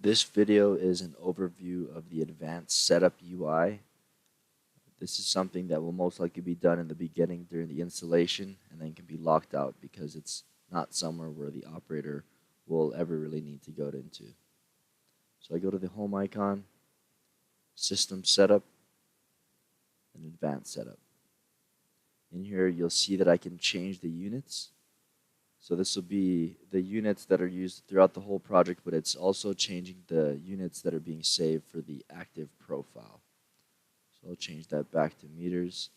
This video is an overview of the advanced setup UI. This is something that will most likely be done in the beginning during the installation and then can be locked out because it's not somewhere where the operator will ever really need to go into. So I go to the home icon, system setup, and advanced setup. In here you'll see that I can change the units. So this will be the units that are used throughout the whole project, but it's also changing the units that are being saved for the active profile. So I'll change that back to meters.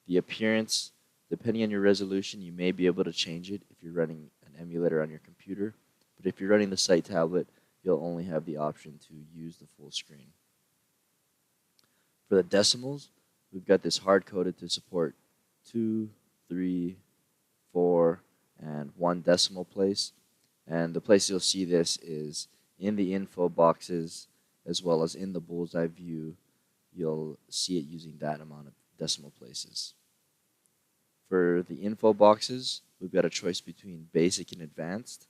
The appearance, depending on your resolution, you may be able to change it if you're running an emulator on your computer. But if you're running the site tablet, you'll only have the option to use the full screen. For the decimals, we've got this hard-coded to support 2, 3, 4, and 1 decimal place. And the place you'll see this is in the info boxes as well as in the bullseye view. You'll see it using that amount of decimal places. For the info boxes, we've got a choice between basic and advanced.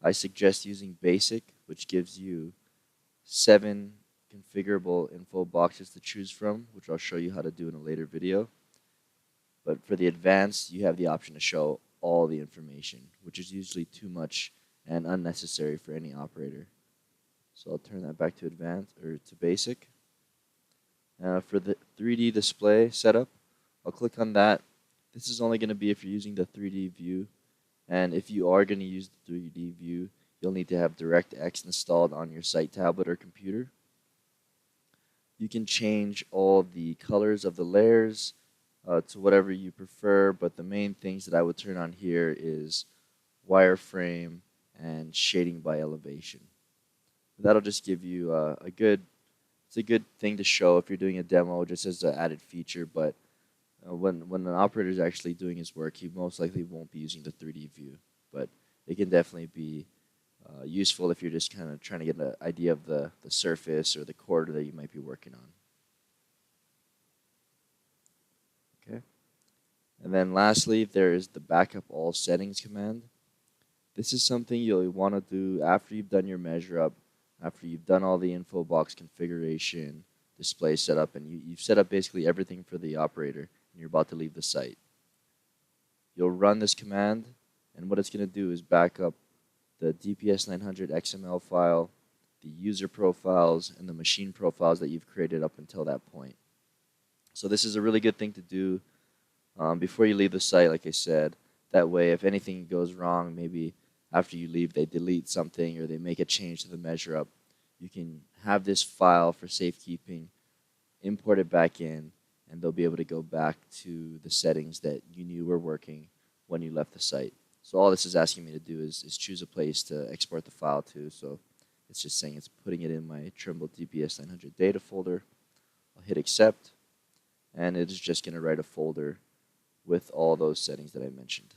I suggest using basic, which gives you 7 configurable info boxes to choose from, which I'll show you how to do in a later video. But for the advanced, you have the option to show all the information, which is usually too much and unnecessary for any operator. So I'll turn that back to advanced or to basic. For the 3D display setup, I'll click on that. This is only going to be if you're using the 3D view, and if you are going to use the 3D view, you'll need to have DirectX installed on your site tablet or computer. You can change all the colors of the layers to whatever you prefer, but the main things that I would turn on here is wireframe and shading by elevation. That'll just give you it's a good thing to show if you're doing a demo just as an added feature, but when an operator is actually doing his work, he most likely won't be using the 3D view, but it can definitely be useful if you're just kind of trying to get an idea of the surface or the corridor that you might be working on. Okay. And then lastly, there is the backup all settings command. This is something you'll want to do after you've done your measure up, after you've done all the info box configuration, display setup, and you've set up basically everything for the operator, and you're about to leave the site. You'll run this command, and what it's going to do is back up the DPS900 XML file, the user profiles, and the machine profiles that you've created up until that point. So this is a really good thing to do before you leave the site, like I said. That way, if anything goes wrong, maybe after you leave they delete something or they make a change to the measure up, you can have this file for safekeeping, import it back in, and they'll be able to go back to the settings that you knew were working when you left the site. So all this is asking me to do is choose a place to export the file to. So it's just saying it's putting it in my Trimble DPS900 data folder. I'll hit accept, and it is just going to write a folder with all those settings that I mentioned.